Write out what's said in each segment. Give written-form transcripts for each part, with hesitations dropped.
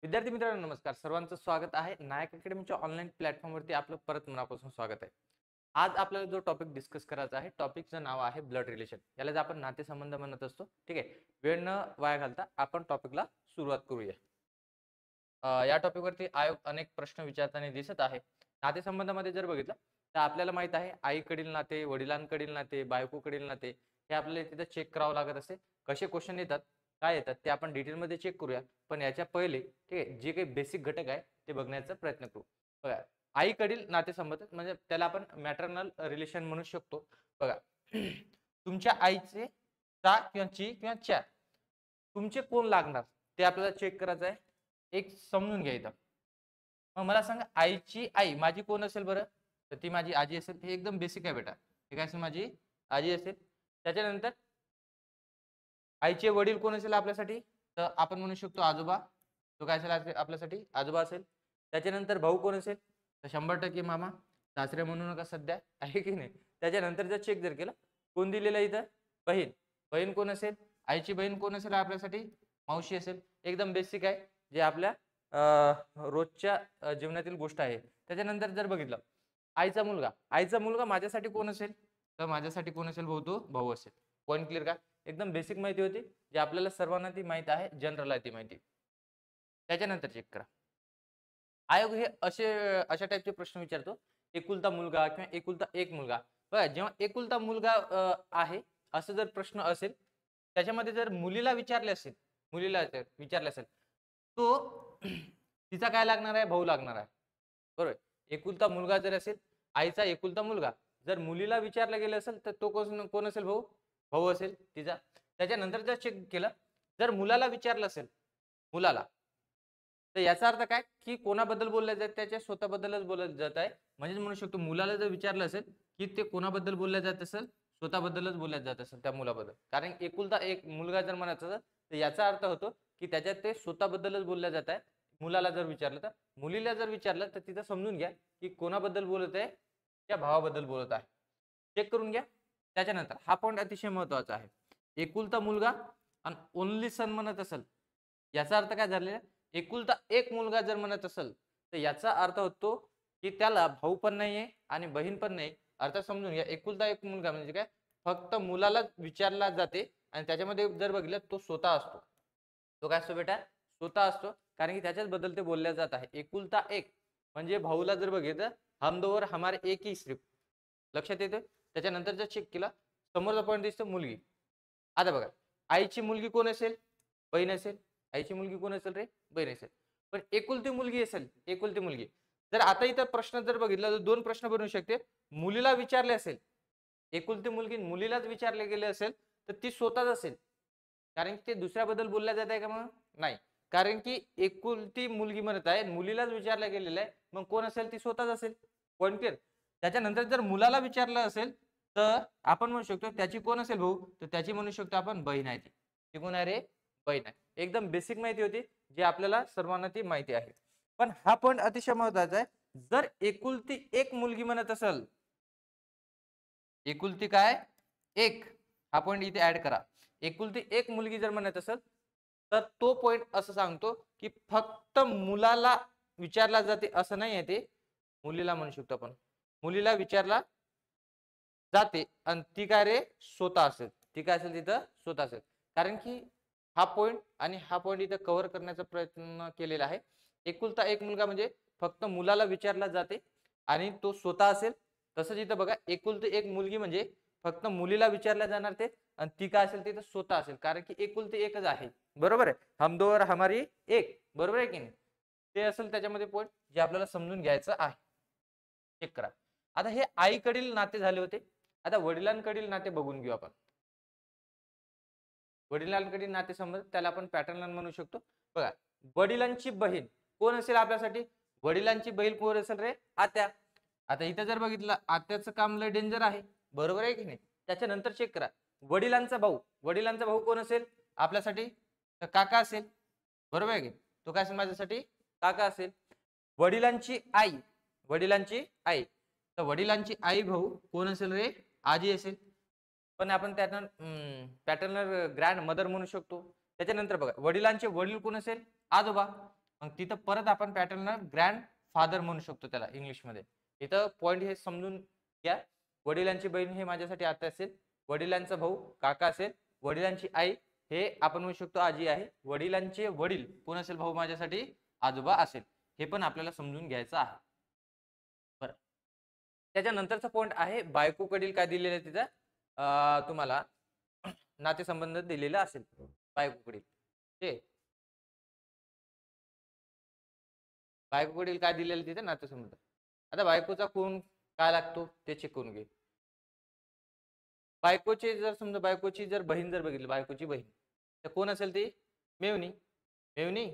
विद्यार्थी मित्रांनो नमस्कार. सर्वांचं स्वागत आहे नायक अकॅडमीच्या ऑनलाईन प्लॅटफॉर्मवरती. आपलं परत मनापासून स्वागत आहे. आज आपल्याला जो टॉपिक डिस्कस करायचा आहे, टॉपिकचं नाव आहे ब्लड रिलेशन. यालाच आपण नातेसंबंध म्हणत असतो. ठीक आहे. वेळ न वाया घालता आपण टॉपिकला सुरुवात करूया. या टॉपिकवरती आयोग अनेक प्रश्न विचारताना दिसत आहे. नातेसंबंधामध्ये जर बघितलं तर आपल्याला माहित आहे आईकडील नाते, वडिलांकडील नाते, बायकोकडील नाते हे आपल्याला तिथं चेक करावं लागत असते. कसे क्वेश्चन येतात, काय येतात ते आपण डिटेलमध्ये चेक करूया. पण याच्या पहिले ठीक आहे, जे काही बेसिक घटक आहे ते बघण्याचा प्रयत्न करू. बघा, आईकडील नातेसंबंध म्हणजे त्याला आपण मॅटर्नल रिलेशन म्हणू शकतो. बघा, तुमच्या आईचे चा किंवा ची किंवा च्या तुमचे कोण लागणार ते आपल्याला चेक करायचं आहे. एक समजून घ्या इथं. मग मला सांगा, आईची आई माझी कोण असेल बरं? तर ती माझी आजी असेल. हे एकदम बेसिक आहे बेटा. हे काय असेल? माझी आजी असेल. त्याच्यानंतर आईचे वडील कोण असेल आपल्यासाठी? तर आपण म्हणू शकतो आजोबा. तो काय असेल आपल्यासाठी? आजोबा असेल. त्याच्यानंतर भाऊ कोण असेल? तर 100% मामा. सासरे म्हणू नका सध्या, आहे की नाही? त्याच्यानंतर जर चेक जर केलं, कोण दिलेलं आहे इथं? बहीण. बहीण कोण असेल? आईची बहीण कोण असेल आपल्यासाठी? मावशी असेल. एकदम बेसिक आहे, जे आपल्या रोजच्या जीवनातील गोष्ट आहे. त्याच्यानंतर जर बघितलं, आईचा मुलगा. आईचा मुलगा माझ्यासाठी कोण असेल? तर माझ्यासाठी कोण असेल भाऊ? तो भाऊ असेल. पॉईंट क्लिअर का? एकदम बेसिक माहिती होती, जी आपल्याला सर्वांना ती माहिती आहे, जनरल आहे ती माहिती. त्याच्यानंतर चेक करा. आयोग हे अशा टाईपचे प्रश्न विचारतो. एकुलता मुलगा किंवा एकुलता एक मुलगा. बघा, जेव्हा एकुलता मुलगा आहे असं जर प्रश्न असेल, त्याच्यामध्ये जर मुलीला विचारले असेल, मुलीला जर विचारले असेल, तो तिचा काय लागणार आहे? भाऊ लागणार आहे. बरोबर. एकुलता मुलगा जर असेल, आईचा एकुलता मुलगा, जर मुलीला विचारलं गेलं असेल, तर तो कोण कोण असेल? भाऊ. भाऊ असेल तिचा. त्याच्यानंतर जर चेक केलं, जर मुलाला विचारलं असेल, मुलाला, तर याचा अर्थ काय, की कोणाबद्दल बोललं जात? त्याच्या स्वतःबद्दलच बोलत जात आहे. म्हणजेच म्हणू शकतो, मुलाला जर विचारलं असेल, की ते कोणाबद्दल बोलल्या जात असेल? स्वतःबद्दलच बोलल्या जात असेल त्या मुलाबद्दल. कारण एकुलता एक मुलगा जर म्हणायचं असेल, तर याचा अर्थ होतो, की त्याच्यात ते स्वतःबद्दलच बोलल्या जात आहे. मुलाला जर विचारलं तर. मुलीला जर विचारलं तर तिथं समजून घ्या, की कोणाबद्दल बोलत आहे? त्या भावाबद्दल बोलत आहे. चेक करून घ्या. त्याच्यानंतर हा पॉईंट अतिशय महत्वाचा आहे. एकुलता मुलगा आणि ओनली सन म्हणत असेल, याचा अर्थ काय झालेला? एकुलता एक मुलगा जर म्हणत असेल, तर याचा अर्थ होतो, की त्याला भाऊ पण नाहीये आणि बहीण पण नाही. अर्थ समजून घ्या. एकुलता एक मुलगा म्हणजे काय? फक्त मुलालाच विचारला जाते आणि त्याच्यामध्ये जर बघितलं, तो स्वतः असतो. तो काय असतो बेटा? स्वतः असतो. कारण की त्याच्याच बद्दल ते बोलल्या जात आहे. एकुलता एक म्हणजे भाऊला जर बघितलं, हम दो और हमारे एक ही सिर्फ. लक्षात येतं? त्याच्यानंतर जर चेक केला, समोरचा पॉईंट दिसतो मुलगी. आता बघा, आईची मुलगी कोण असेल? बहीण असेल. आईची मुलगी कोण असेल रे? बहीण असेल. पण एकुलती मुलगी असेल, एकुलती मुलगी. जर आता इथं प्रश्न जर बघितला, तर दोन प्रश्न बनू शकते. मुलीला विचारले असेल, एकुलती मुलगी मुलीलाच विचारले गेले असेल, तर ती स्वतःच असेल. कारण की ते दुसऱ्याबद्दल बोलल्या जात आहे का मग? नाही. कारण की एकुलती मुलगी म्हणत आहे, मुलीलाच विचारलं गेलेलं आहे. मग कोण असेल? ती स्वतःच असेल. Point clear. त्याच्यानंतर जर मुलाला विचारलं असेल, तर आपण म्हणू शकतो त्याची कोण असेल भाऊ? तर त्याची म्हणू शकतो आपण बहीण आहे ती. ती कोण आहे रे? बहीण आहे. एकदम बेसिक माहिती होती, जी आपल्याला सर्वांना ती माहिती आहे. पण हा पॉईंट अतिशय महत्वाचा आहे. जर एकुलती एक मुलगी म्हणत असेल, एकुलती काय? एक. हा पॉईंट इथे ऍड करा. एकुलती एक मुलगी जर म्हणत असेल, तर तो पॉईंट असं सांगतो, की फक्त मुलाला विचारला जाते असं नाही आहे ते. मुलीला म्हणू शकतो आपण. मुलीला विचारला जाते आणि ती काय रे? स्वतः असेल. ती काय असेल तिथं? स्वतः असेल. कारण की हा पॉईंट आणि हा पॉईंट इथं कव्हर करण्याचा प्रयत्न केलेला आहे. एकुलता एक मुलगा म्हणजे फक्त मुलाला विचारला जाते आणि तो स्वतः असेल. तसंच इथं बघा, एकुलती एक मुलगी म्हणजे फक्त मुलीला विचारल्या जाणार ते आणि ती काय असेल तिथं? स्वतः असेल. कारण की एकुलती एकच आहे. बरोबर आहे? हम दो और हमारी एक. बरोबर आहे की नाही? ते असेल त्याच्यामध्ये पॉईंट, जे आपल्याला समजून घ्यायचं आहे. चेक करा. आता हे आईकडील नाते झाले होते. आता वडिलांकडील नाते बघून घेऊ आपण. वडिलांकडील नातेसंबंध त्याला आपण पॅटर्नल म्हणू शकतो. बघा, वडिलांची बहीण कोण असेल आपल्यासाठी? वडिलांची बहीण कोण असेल रे? आत्या. आता इथं जर बघितलं, आत्याचं काम लय डेंजर आहे. बरोबर आहे की नाही? त्याच्यानंतर चेक करा. वडिलांचा भाऊ. वडिलांचा भाऊ कोण असेल आपल्यासाठी? तर काका असेल. बरोबर आहे की? तो काय असेल माझ्यासाठी? काका असेल. वडिलांची आई. वडिलांची आई. तर वडिलांची आई भाऊ कोण असेल रे? आजी असेल. पण आपण त्यांना पॅटर्नल ग्रँड मदर म्हणू शकतो. त्याच्यानंतर बघा, वडिलांचे वडील कोण असेल? आजोबा. मग तिथं परत आपण पॅटर्नला ग्रँड फादर म्हणू शकतो त्याला इंग्लिशमध्ये. इथं पॉईंट हे समजून घ्या. वडिलांची बहीण हे माझ्यासाठी आत्या असेल, वडिलांचा भाऊ काका असेल, वडिलांची आई हे आपण म्हणू शकतो आजी आहे, वडिलांचे वडील कोण असेल भाऊ माझ्यासाठी आजोबा असेल. हे पण आपल्याला समजून घ्यायचं आहे. बरं, त्याच्यानंतरचा पॉईंट आहे बायकोकडील काय दिलेलं आहे तिथं तुम्हाला नातेसंबंध दिलेला असेल बायकोकडील. ते बायकोकडील काय दिलेलं तिथे नातेसंबंध. आता बायकोचा कोण काय लागतो ते चेक करून घे. बायकोची जर समजा बायकोची जर बहीण जर बघितली, बायकोची बहीण तर कोण असेल ती मेवणी. मेवणी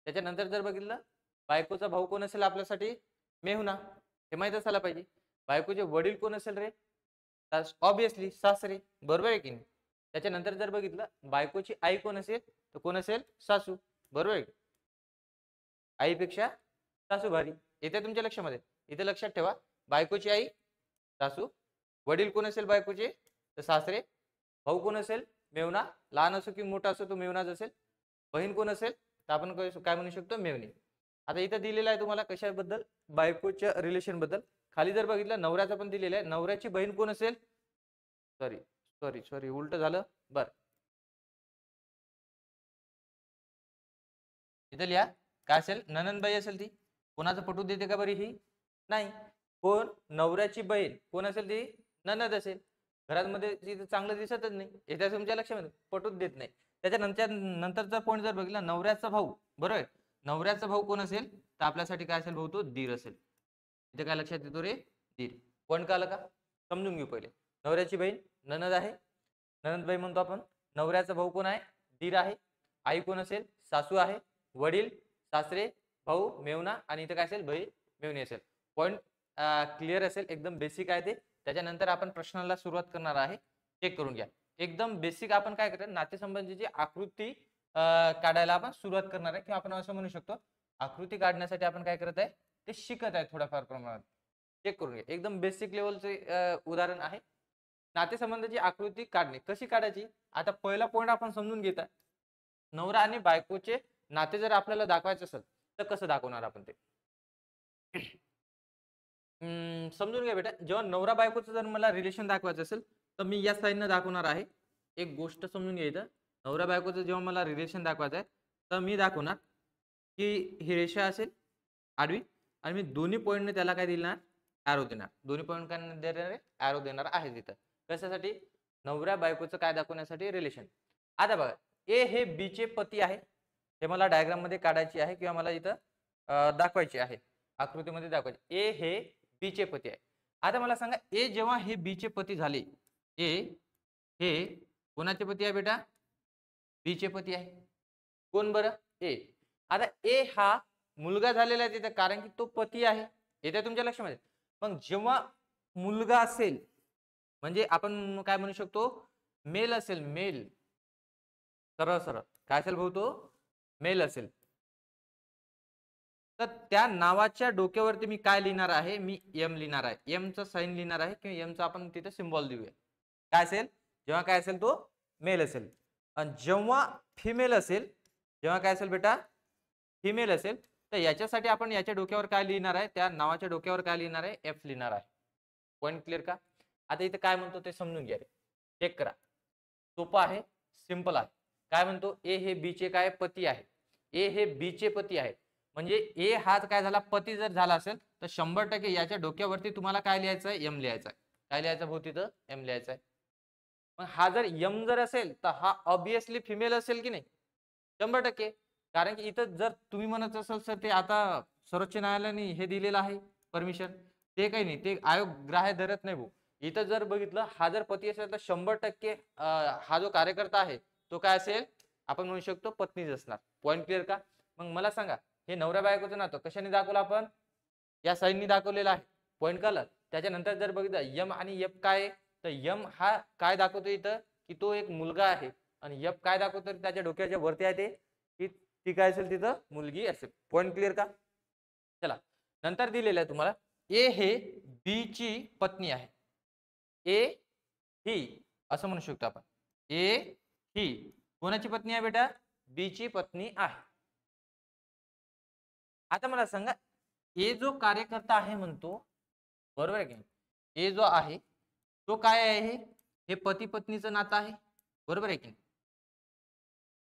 त्याच्यानंतर जर बघितलं बायकोचा भाऊ कोण असेल आपल्यासाठी मेहुणा, हे माहित असायला पाहिजे. बायकोचे वडील कोण असेल रे, ऑब्विसली सासरे, बरोबर आहे की नाही. त्याच्यानंतर जर बघितलं बायकोची आई कोण असेल तर कोण असेल सासू, बरोबर आहे. आईपेक्षा सासू भारी. येते तुमच्या लक्षामध्ये. इथे लक्षात ठेवा बायकोची आई सासू, वडील कोण असेल बायकोचे तर सासरे, भाऊ कोण असेल मेवणा, लहान असो की मोठा असो तो मेवणाच असेल, बहीण कोण असेल तर आपण काय म्हणू शकतो मेवणी. आता इथं दिलेलं आहे तुम्हाला कशाबद्दल बायकोच्या रिलेशन बद्दल. खाली जर बघितलं नवऱ्याचं पण दिलेलं आहे, नवऱ्याची बहीण कोण असेल, सॉरी सॉरी सॉरी उलट झालं. बर इथं लिहा काय असेल ननंदबाई असेल ती. कोणाचं पटू देते का बरी ही, नाही. कोण नवऱ्याची बहीण कोण असेल ती ननद असेल. घरामध्ये ती चांगलं दिसतच नाही, येत्या तुमच्या लक्षामध्ये पटूच देत नाही. त्याच्यानंतर नंतरचा पॉईंट जर बघितला नवऱ्याचा भाऊ, बरोबर आहे. नवऱ्याचा भाऊ कोण असेल तर आपल्यासाठी काय असेल भाऊ तो दीर असेल. इथे काय लक्षात येतो रे दीर. पॉईंट का आलं का समजून घेऊ पहिले. नवऱ्याची बहीण ननद आहे, ननदबाई म्हणतो आपण. नवऱ्याचा भाऊ कोण आहे दीर आहे. आई कोण असेल सासू आहे. वडील सासरे, भाऊ मेवणा आणि इथं काय असेल बहीण मेवणी असेल. पॉईंट क्लिअर असेल, एकदम बेसिक आहे ते. त्याच्यानंतर आपण प्रश्नाला सुरुवात करणार आहे. चेक करून घ्या. एकदम बेसिक आपण काय करतो नातेसंबंधीची आकृती काढायला आपण सुरुवात करणार आहे, किंवा आपण असं म्हणू शकतो आकृती काढण्यासाठी आपण काय करत आहे ते शिकत आहे थोड्याफार प्रमाणात. चेक करून घ्या. एकदम बेसिक लेवलचे उदाहरण आहे. नातेसंबंधाची आकृती काढणे कशी काढायची. आता पहिला पॉईंट आपण समजून घेता. नवरा आणि बायकोचे नाते जर आपल्याला दाखवायचं असेल तर कसं दाखवणार आपण ते समजून घ्या बेटा. जेव्हा नवरा बायकोचं जर मला रिलेशन दाखवायचं असेल तर मी या साईडनं दाखवणार आहे. एक गोष्ट समजून घ्यायचं, नवरा बायकोचं जेव्हा मला रिलेशन दाखवायचं आहे तर मी दाखवणार की ही रेषा असेल आडवी, आणि मी दोन्ही पॉईंटने त्याला काय देणार ॲरो देणार. दोन्ही पॉईंट काय देणार ॲरो देणार आहे तिथं. कशासाठी नवऱ्या बायकोचं काय दाखवण्यासाठी रिलेशन. आता बघा ए हे बी चे पती आहे, हे मला डायग्राम मध्ये काढायची आहे किंवा मला इथं दाखवायची आहे, आकृतीमध्ये दाखवायची. ए हे बी चे पती आहे. आता मला सांगा ए जेव्हा हे बी चे पती झाले, ए हे कोणाचे पती आहे बेटा बी चे पती आहे. कोण बरं ए. आता ए हा मुलगा झालेला आहे तिथे कारण की तो पती आहे, येते तुमच्या लक्षामध्ये. मग जेव्हा मुलगा असेल म्हणजे आपण काय म्हणू शकतो मेल असेल, मेल सरळ सरळ काय असेल भाऊ तो मेल असेल, तर त्या नावाच्या डोक्यावरती मी काय लिहिणार आहे मी एम लिहिणार आहे. एम चा साइन लिहिणार आहे किंवा एम चा आपण तिथे सिम्बॉल देऊया. काय असेल जेव्हा काय असेल तो मेल असेल. आणि जेव्हा फिमेल असेल, जेव्हा काय असेल बेटा फिमेल असेल, तर याच्यासाठी आपण याच्या डोक्यावर काय लिहिणार आहे त्या नावाच्या डोक्यावर काय लिहिणार आहे एफ लिहिणार आहे. पॉईंट क्लिअर का. आता इथे काय म्हणतो ते समजून घ्या रे. चेक करा. सोपं आहे, सिंपल आहे. काय म्हणतो ए हे बी चे काय पती आहे. ए हे बी चे पती आहे म्हणजे ए हा काय झाला पती जर झाला असेल तर 100% याच्या डोक्यावरती तुम्हाला काय लिहायचं आहे एम लिहायचं आहे. काय लिहायचं भाऊ तिथं एम लिहायचं आहे. मग हा जर यम जर असेल तर हा ऑब्विसली फिमेल असेल की नाही 100%. कारण की इथं जर तुम्ही म्हणत असाल सर ते आता सर्वोच्च न्यायालयाने हे दिलेलं आहे परमिशन, ते काही नाही, ते आयोग ग्राह्य धरत नाही भाऊ. इथं जर बघितलं हा जर पती असेल तर 100% हा जो कार्यकर्ता आहे तो काय असेल आपण म्हणू शकतो पत्नीच असणार. पॉईंट क्लिअर का. मग मला सांगा हे नवऱ्या बायकोचं नातं कशाने दाखवलं आपण या साईडनी दाखवलेलं आहे. पॉईंट कळलं. त्याच्यानंतर जर बघितलं यम आणि एफ काय तर यम हा काय दाखवतो इथं की तो एक मुलगा आहे, आणि एफ काय दाखवतो त्याच्या डोक्याच्या वरती आहे ते की ती काय असेल तिथं मुलगी असेल. पॉईंट क्लिअर का. चला नंतर दिलेलं आहे तुम्हाला ए हे बी ची पत्नी आहे. ए ही असं म्हणू शकतो आपण ए ही कोणाची पत्नी आहे बेटा बी ची पत्नी आहे. आता मला सांगा, ए जो कार्यकर्ता आहे म्हणतो, बरोबर आहे की ए जो आहे तो काय आहे, हे पती पत्नीचं नातं आहे, बरोबर आहे की.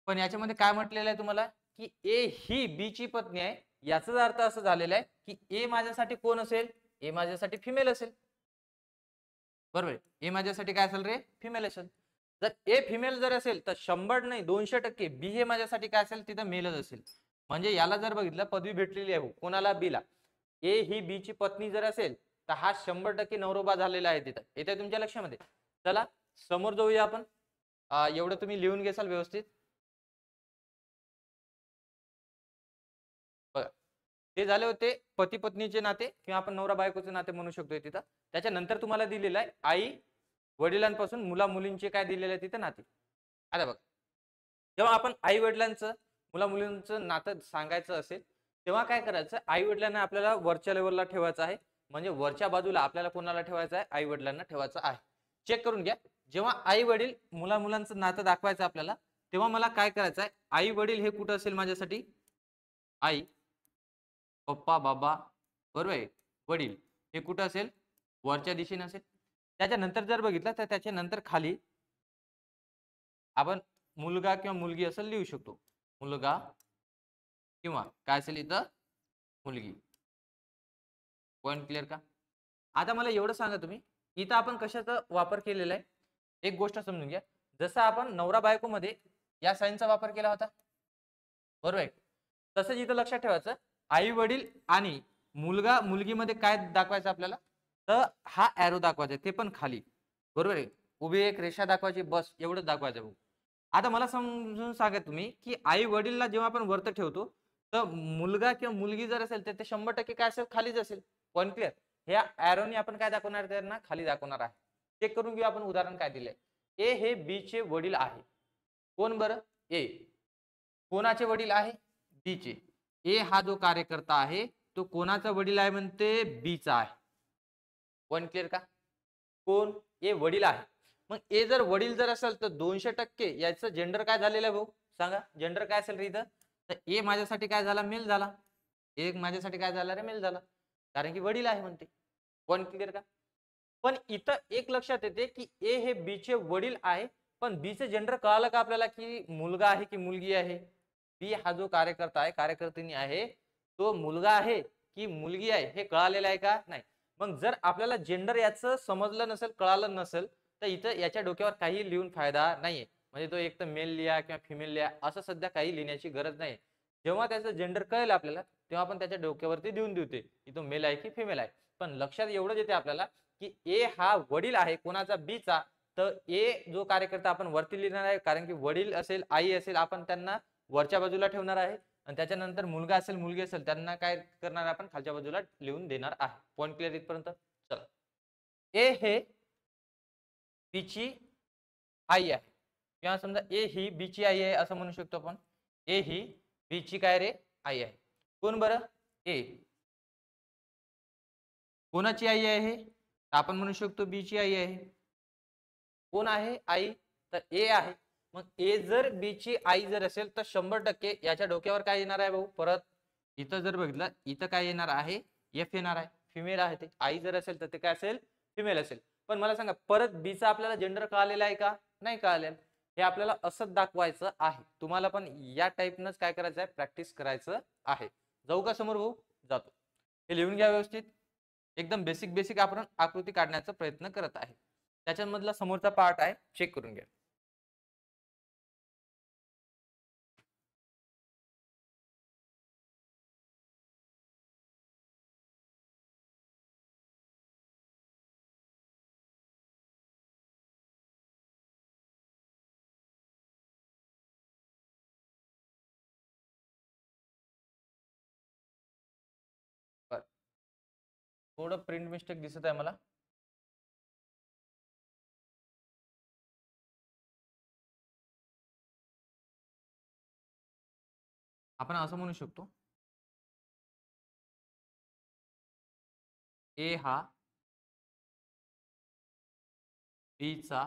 पण याच्यामध्ये काय म्हटलेलं आहे तुम्हाला, की ए ही बी ची पत्नी आहे. याचाच अर्थ असं झालेला आहे, की ए माझ्यासाठी कोण असेल, ए माझ्यासाठी फिमेल असेल, बरोबर आहे. ए माझ्यासाठी काय असेल रे, फिमेल असेल. जर ए फिमेल जर असेल तर 100 नाही 200% बी हे माझ्यासाठी काय असेल, तिथं मेलच असेल. म्हणजे याला जर बघितलं पदवी भेटलेली आहे कोणाला, बीला. ए ही बी ची पत्नी जर असेल तर हा 100% नवरोबा झालेला आहे तिथं. येते तुमच्या लक्षामध्ये. चला समोर जाऊया आपण. एवढं तुम्ही लिहून घेसाल व्यवस्थित. बघा, ते झाले होते पती पत्नीचे नाते किंवा आपण नवरा बायकोचे नाते म्हणू शकतो तिथं. त्याच्यानंतर तुम्हाला दिलेलं आहे आई वडिलांपासून मुला मुलींचे काय दिलेले आहे तिथं नाते. आता बघा, जेव्हा आपण आई वडिलांचं मुला मुलींचं नातं सांगायचं असेल तेव्हा काय करायचं, आई वडिलांना आपल्याला वरच्या लेवलला ठेवायचं आहे. म्हणजे वरच्या बाजूला आपल्याला कोणाला ठेवायचं आहे, आई वडिलांना ठेवायचं आहे. चेक करून घ्या. जेव्हा आई वडील मुला मुलांचं नातं दाखवायचं आपल्याला, तेव्हा मला काय करायचं आहे, आई वडील हे कुठं असेल माझ्यासाठी, आई पप्पा बाबा, बरोबर आहे, वडील हे कुठं असेल, वरच्या दिशेने असेल. त्याच्यानंतर जर बघितलं तर त्याच्या नंतर खाली आपण मुलगा किंवा मुलगी असं लिहू शकतो. मुलगा किंवा काय असेल इथं, मुलगी. पॉइंट क्लिअर का? आता मला एवढं सांगा तुम्ही, इथं आपण कशाचा वापर केलेला आहे, एक गोष्ट समजून घ्या. जसं आपण नवरा बायको मध्ये या साईनचा वापर केला होता, बरोबर आहे. तसंच इथं लक्षात ठेवायचं, आई वडील आणि मुलगा मुलगीमध्ये काय दाखवायचं आपल्याला, तर हा ॲरो दाखवायचा ते पण खाली, बरोबर आहे. उभी एक रेषा दाखवायची, बस एवढंच दाखवायचं भाऊ. आता मला समजून सांगा तुम्ही, की आई वडीलला जेव्हा आपण वरती ठेवतो तर मुलगा किंवा मुलगी जर असेल तर ते 100% काय असेल, खालीच असेल. Point clear. ह्या ॲरोने आपण काय दाखवणार, त्यांना खाली दाखवणार आहे. चेक करून घेऊ आपण उदाहरण काय दिलंय. ए हे बी चे वडील आहे. कोण बरं, ए. कोणाचे वडील आहे, बी चे. ए हा जो कार्यकर्ता आहे तो कोणाचा वडील आहे म्हणते, बीचा आहे. पॉइंट क्लिअर का? कोण, ए वडील आहे. मग ए जर वडील जर असेल तर 200% याचं जेंडर काय झालेलं आहे भाऊ, सांगा जेंडर काय असेल रे इथं. तर ए माझ्यासाठी काय झाला, मेल झाला. ए माझ्यासाठी काय झाला रे, मेल झाला. कारण की वडील आहे म्हणते. पॉइंट क्लिअर का? पण इथं एक लक्षात येते, की ए हे बी चे वडील आहे. पण बी चे जेंडर कळालं का आपल्याला, की मुलगा आहे की मुलगी आहे. बी हा जो कार्यकर्ता आहे, कार्यकर्त्यानी आहे, तो मुलगा आहे की मुलगी आहे हे कळालेलं आहे का, नाही. मग जर आपल्याला जेंडर याचं समजलं नसेल, कळालं नसेल, तर इथं याच्या डोक्यावर काही लिहून फायदा नाहीये. म्हणजे तो एक तर मेल लिहा किंवा फिमेल लिहा असं सध्या काही लिहिण्याची गरज नाही. जेव्हा त्याचं जेंडर कळेल आपल्याला तेव्हा आपण त्याच्या डोक्यावरती देऊन देते, की तो मेल आहे की फिमेल आहे. पण लक्षात एवढंच येते आपल्याला, की ए हा वडील आहे कोणाचा, बीचा. तर ए जो कार्यकर्ता आपण वरती लिहिणार आहे, कारण की वडील असेल आई असेल आपण त्यांना वरच्या बाजूला ठेवणार आहे. आणि त्याच्यानंतर मुलगा असेल मुलगी असेल त्यांना काय करणार आपण, खालच्या बाजूला लिहून देणार आहे. पॉइंट क्लिअर इथपर्यंत. चला, ए हे बीची आई आहे किंवा समजा ए ही बीची आई आहे असं म्हणू शकतो आपण. ए ही बीची काय रे, आई आहे. कोण बरं, ए. कोणाची आई आहे हे, आपण म्हणू शकतो बीची आई आहे. कोण आहे आई, तर ए आहे. मग ए जर बी ची आई जर असेल तर 100% याच्या डोक्यावर काय येणार आहे भाऊ, परत इथं जर बघितलं इथं काय येणार आहे, एफ येणार आहे. फिमेल आहे ते. आई जर असेल तर ते काय असेल, फिमेल असेल. पण मला सांगा परत बीचा आपल्याला जेंडर कळालेला आहे का, नाही कळालेलं. हे आपल्याला असंच दाखवायचं आहे. तुम्हाला पण या टाईपनंच काय करायचं आहे, प्रॅक्टिस करायचं आहे. जाऊ का समोर भाऊ, जातो. हे लिहून घ्या व्यवस्थित. एकदम बेसिक बेसिक आपण आकृती काढण्याचा प्रयत्न करत आहे. त्याच्यामधला समोरचा पार्ट आहे, चेक करून घ्या. बरं. थोडं प्रिंट मिस्टेक दिसत आहे मला. आपण असं म्हणू शकतो, ए हा बी चा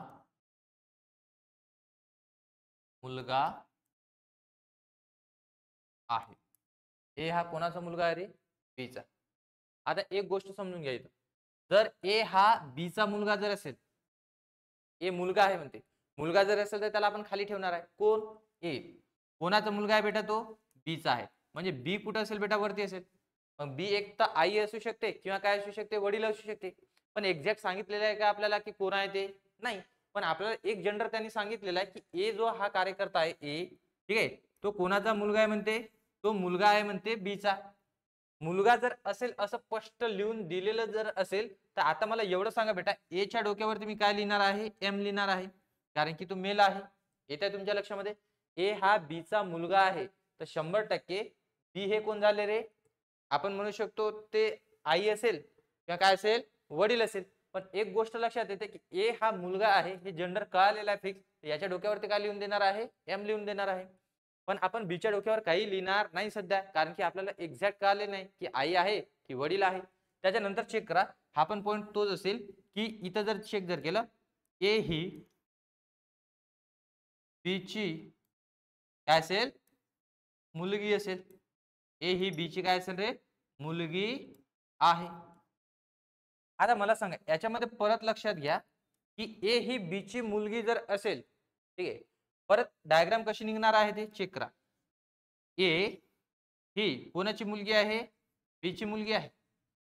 मुलगा आहे. ए हा कोणाचा मुलगा आहे रे? बीचा. आता एक गोष्ट समजून घ्या इथं, जर ए हा बीचा मुलगा जर असेल, ए मुलगा आहे म्हणते, मुलगा जर असेल तर त्याला आपण खाली ठेवणार आहे. कोण? ए. कोणाचा मुलगा आहे बेटा तो? बीचा आहे. म्हणजे बी कुठं असेल बेटा? वरती असेल. मग बी एक तर आई असू शकते किंवा काय असू शकते? वडील असू शकते. पण एक्झॅक्ट सांगितलेलं आहे का आपल्याला की कोण आहे ते? नाही. पण आपल्याला एक जेंडर त्यांनी सांगितलेला आहे की ए जो हा कार्यकर्ता आहे ए, ठीक आहे, तो कोणाचा मुलगा आहे म्हणते? तो मुलगा आहे म्हणते बीचा. मुलगा जर असेल असं स्पष्ट लिहून दिलेलं जर असेल, तर आता मला एवढं सांगा बेटा, ए च्या डोक्यावरती मी काय लिहिणार आहे? एम लिहिणार आहे, कारण की तो मेल आहे. येत आहे तुमच्या लक्षामध्ये? ए हा बी चा मुलगा आहे, तर 100% बी हे कोण झाले रे? आपण म्हणू शकतो ते आई असेल किंवा काय असेल? वडील असेल. पण एक गोष्ट लक्षात येते की ए हा मुलगा आहे, हे जेंडर कळालेलं आहे फिक्स. याच्या डोक्यावरती काय लिहून देणार आहे? एम लिहून देणार आहे. पण आपण बीच्या डोक्यावर काही लिहिणार नाही सध्या, कारण की आपल्याला एक्झॅक्ट कळाले नाही की आई आहे की वडील आहे. त्याच्यानंतर चेक करा, हा पण पॉईंट तोच असेल की इथं जर चेक जर केलं, ए ही बीची काय असेल? मुलगी असेल. ए ही बीची काय असेल रे? मुलगी आहे. आता मला सांगा, याच्यामध्ये परत लक्षात घ्या की ए ही बीची मुलगी जर असेल, ठीक आहे, परत डायग्राम कशी निघणार आहे ते चेक करा. ए ही कोणाची मुलगी आहे? बी ची मुलगी आहे.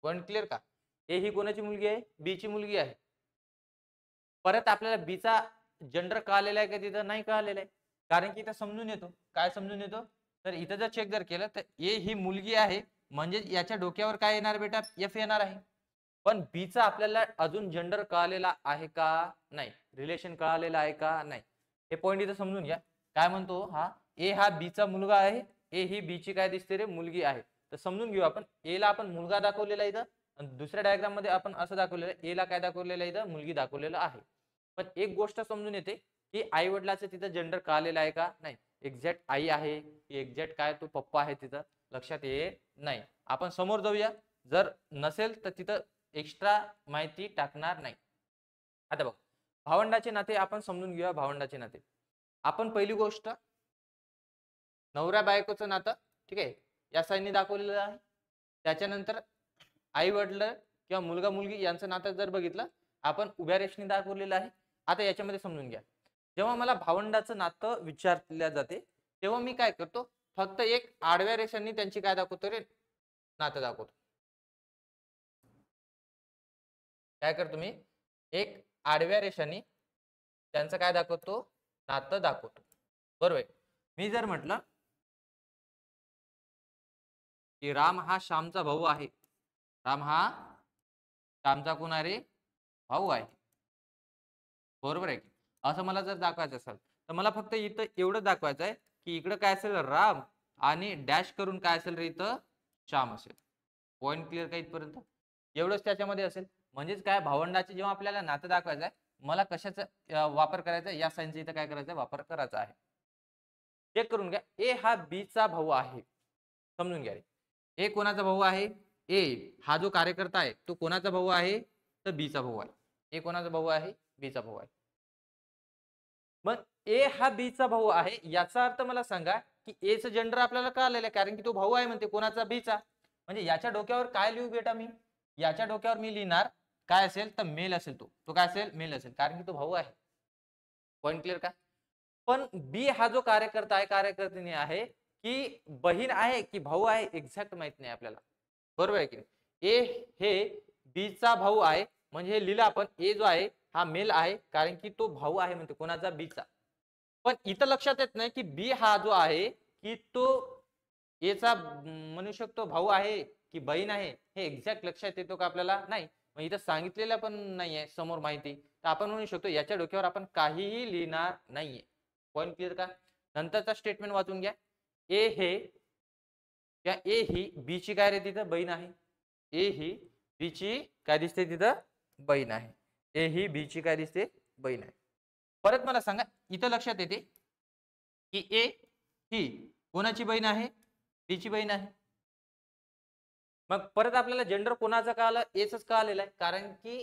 पॉइंट क्लिअर का? ए ही कोणाची मुलगी आहे? बी ची मुलगी आहे. परत आपल्याला बी चा जेंडर कळालेला आहे का? तिथं नाही कळालेला आहे, कारण की इथं समजून येतो. काय समजून येतो? तर इथं जर चेक जर केलं तर ए ही मुलगी आहे, म्हणजे याच्या डोक्यावर काय येणार बेटा? एफ येणार आहे. पण बी चा आपल्याला अजून जेंडर कळालेला आहे का? नाही. रिलेशन कळालेला आहे का? नाही. हे पॉइंट इथं समजून घ्या. काय म्हणतो हा? ए हा बी चा मुलगा आहे, ए ही बी ची काय दिसते रे? मुलगी आहे. तर समजून घेऊ आपण, ए ला आपण मुलगा दाखवलेला इथं, आणि दुसऱ्या डायग्राम मध्ये आपण असं दाखवलेलं आहे, ए ला काय दाखवलेलं आहे? इथं मुलगी दाखवलेलं आहे. पण एक गोष्ट समजून येते की आई वडिलाचं तिथं जेंडर कळालेलं आहे का? नाही. एक्झॅक्ट आई आहे की एक्झॅक्ट काय तो पप्पा आहे तिथं लक्षात येत नाही. आपण समोर जाऊया. जर नसेल तर तिथं एक्स्ट्रा माहिती टाकणार नाही. आता बघ, भावंडाचे नाते आपण समजून घेऊया. भावंडाचे नाते आपण पहिली गोष्ट नवऱ्या बायकोचं नातं, ठीक आहे, या साईडने दाखवलेलं आहे. त्याच्यानंतर आई वडील किंवा मुलगा मुलगी यांचं नातं जर बघितलं, आपण उभ्या रेषेने दाखवलेलं आहे. आता याच्यामध्ये समजून घ्या, जेव्हा मला भावंडाचं नातं विचारल्या जाते, तेव्हा मी काय करतो? फक्त एक आडव्या रेषांनी त्यांची काय दाखवतो रे? नातं दाखवतो. काय करतो मी? एक आडव्या रेषांनी त्यांचं काय दाखवतो? नातं दाखवतो. बरोबर. मी जर म्हटलं की राम हा श्यामचा भाऊ आहे, राम हा श्यामचा कोण आहे रे? भाऊ आहे. बरोबर आहे की? असं मला जर दाखवायचं असेल, तर मला फक्त इथं एवढं दाखवायचं आहे की इकडं काय असेल? राम, आणि डॅश करून काय असेल रे? इथं श्याम असेल. पॉइंट क्लिअर का इथपर्यंत? एवढंच त्याच्यामध्ये असेल. म्हणजेच काय, भावंडाचे जेव्हा आपल्याला नातं दाखवायचं आहे, मला कशाचा वापर करायचा? या साइनचा इथं काय करायचं? वापर करायचा आहे. चेक करून घ्या, ए हा बी चा भाऊ आहे. समजून घ्या रे, ए कोणाचा भाऊ आहे? ए हा जो कार्यकर्ता आहे तो कोणाचा भाऊ आहे? तर बी चा भाऊ आहे. ए कोणाचा भाऊ आहे? बी चा भाऊ आहे. मग ए हा बी चा भाऊ आहे, याचा अर्थ मला सांगा की ए चं जेंडर आपल्याला कळालेलं आहे, कारण की तो भाऊ आहे म्हणते कोणाचा? बी चा. म्हणजे याच्या डोक्यावर काय लिहू बेटा मी? याच्या डोक्यावर मी लिहिणार काय असेल? तर मेल असेल. तो काय असेल? मेल असेल, कारण की तो भाऊ आहे. पॉइंट क्लिअर का? पण बी हा जो कार्यकर्ता आहे, कार्यकर्त्याने आहे की बहीण आहे की भाऊ आहे, एक्झॅक्ट माहित नाही आपल्याला. बरोबर आहे की नाही? ए हे बी चा भाऊ आहे, म्हणजे हे लिहिलं आपण, ए जो आहे हा मेल आहे, कारण की तो भाऊ आहे म्हणते कोणाचा? बी चा. पण इथं लक्षात येत नाही की बी हा जो आहे की तो ए चा म्हणू शकतो भाऊ आहे की बहीण आहे, हे एक्झॅक्ट लक्षात येतो का आपल्याला? नाही. मग इथं सांगितलेलं पण नाहीये समोर माहिती, तर आपण म्हणू शकतो याच्या डोक्यावर आपण काहीही लिहिणार नाहीये. पॉइंट क्लिअर का? नंतरचा स्टेटमेंट वाचून घ्या. ए हे या ए ही बी ची काय रे? तिथं बहीण आहे. ए ही बी ची काय दिसते? तिथं बहीण आहे. ए ही बी ची काय दिसते? बहीण आहे. परत मला सांगा, इथं लक्षात येते की ए ही कोणाची बहीण आहे? बी ची बहीण आहे. मग परत आपल्याला जेंडर कोणाचं कळालं? एच कळालेलं आहे, कारण की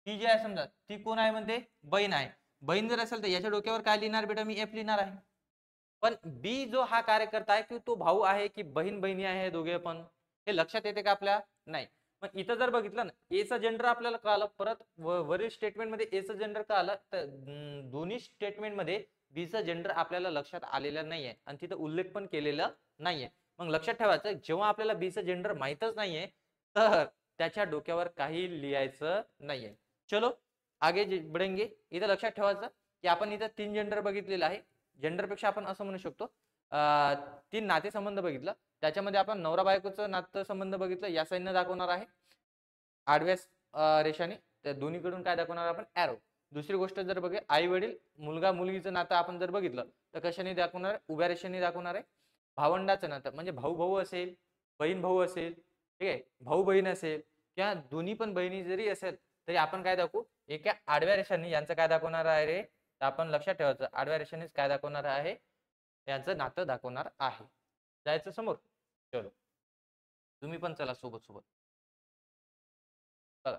ती जी आहे समजा ती कोण आहे म्हणते? बहीण आहे. बहीण जर असेल तर याच्या डोक्यावर काय लिहिणार बेटा? मी एफ लिहिणार आहे. पण बी जो हा कार्यकर्ता आहे की तो भाऊ आहे की बहीण बहिणी आहे दोघे पण, हे लक्षात येते का आपल्या? नाही. मग इथं जर बघितलं ना एचा जेंडर आपल्याला कळालं, परत वरील स्टेटमेंट मध्ये एचं जेंडर कळालं, तर दोन्ही स्टेटमेंट मध्ये बीचं जेंडर आपल्याला लक्षात आलेलं नाहीये आणि तिथं उल्लेख पण केलेला नाहीये. मग लक्षात ठेवायचं, जेव्हा आपल्याला बीचं जेंडर माहीतच नाहीये तर त्याच्या डोक्यावर काही लिहायचं नाहीये. चलो आगे बढेंगे. इथं लक्षात ठेवायचं की आपण इथं 3 जेंडर बघितलेलं आहे. जेंडर पेक्षा आपण असं म्हणू शकतो 3 नातेसंबंध बघितलं, त्याच्यामध्ये आपण नवरा बायकोचं नातेसंबंध बघितलं, या साईडनं दाखवणार आहे आडव्या रेषाने, त्या दोन्हीकडून काय दाखवणार आपण? ॲरो. दुसरी गोष्ट जर बघे आई वडील मुलगा मुलगीचं नातं आपण जर बघितलं तर कशाने दाखवणार? उभ्या रेषेने दाखवणार आहे. भावंडाचं नातं म्हणजे भाऊ भाऊ असेल, बहीण भाऊ असेल, ठीक आहे, भाऊ बहीण असेल किंवा दोन्ही पण बहिणी जरी असेल तरी आपण काय दाखवू? एका आडव्या रेषाने यांचं काय दाखवणार आहे रे? तर आपण लक्षात ठेवायचं, आडव्या रेषानेच काय दाखवणार आहे? यांचं नातं दाखवणार आहे. जायचं समोर. चलो तुम्ही पण चला सोबत सोबत. बघा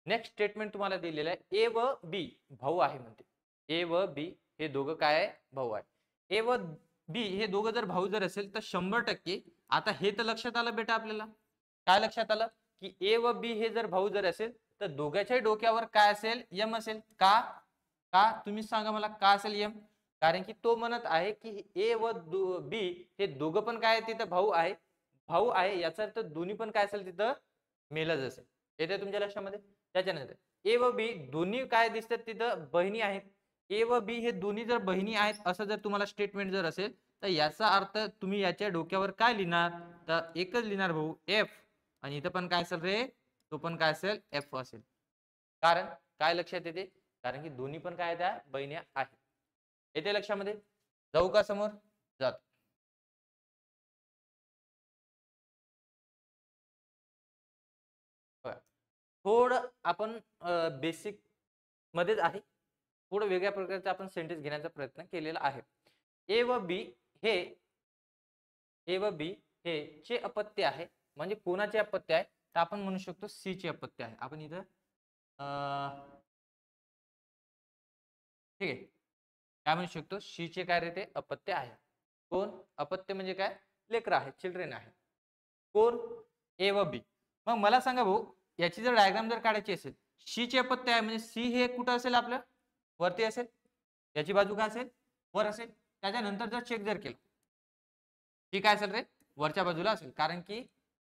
नेक्स्ट स्टेटमेंट तुम्हाला दिलेलं आहे, ए व बी भाऊ आहे म्हणते. ए व बी हे दोघं काय आहे? भाऊ आहे. ए व बी हे दोघं जर भाऊ जर असेल तर 100%, आता हे तर लक्षात आलं बेटा आपल्याला. काय लक्षात आलं? की ए व बी हे जर भाऊ जर असेल तर दोघांच्याही डोक्यावर काय असेल? यम असेल. का? का तुम्ही सांगा मला, का असेल यम? कारण की तो म्हणत आहे की ए व बी हे दोघं पण काय तिथं भाऊ आहे, भाऊ आहे याचा अर्थ दोन्ही पण काय असेल तिथं? मेलच असेल. येते तुमच्या लक्षामध्ये? त्याच्यानंतर ए व बी दोन्ही काय दिसतात तिथं? बहिणी आहेत. ए व बी हे दोन्ही जर बहिणी आहेत असं जर तुम्हाला स्टेटमेंट जर असेल तर याचा अर्थ तुम्ही याच्या डोक्यावर काय लिहिणार? तर एकच लिहिणार भाऊ, एफ. आणि इथं पण काय असेल रे? तो पण काय असेल? एफ असेल. कारण काय लक्षात येते? कारण की दोन्ही पण काय त्या बहिणी आहेत. येते लक्षामध्ये? जाऊ का समोर? जात. थोडं आपण बेसिक मध्येच आहे, थोडं वेगळ्या प्रकारचे आपण सेंटेन्स घेण्याचा प्रयत्न केलेला आहे. ए व बी हे ए व बी हे चे अपत्य आहे. म्हणजे कोणाचे अपत्य आहे? तर आपण म्हणू शकतो सी चे अपत्य आहे. आपण इथं ठीक आहे, काय म्हणू शकतो? सी चे काय रे ते अपत्य आहे. कोण? अपत्य म्हणजे काय? लेकर आहे, चिल्ड्रेन आहे. कोण? ए व बी. मग मला सांगा भाऊ, याची जर डायग्राम जर काढायची असेल, सी चे अपत्य आहे म्हणजे सी हे कुठं असेल आपलं? वरती असेल. याची बाजू काय असेल? वर असेल. त्याच्यानंतर जर चेक जर केलं, ती काय असेल रे? वरच्या बाजूला असेल, कारण की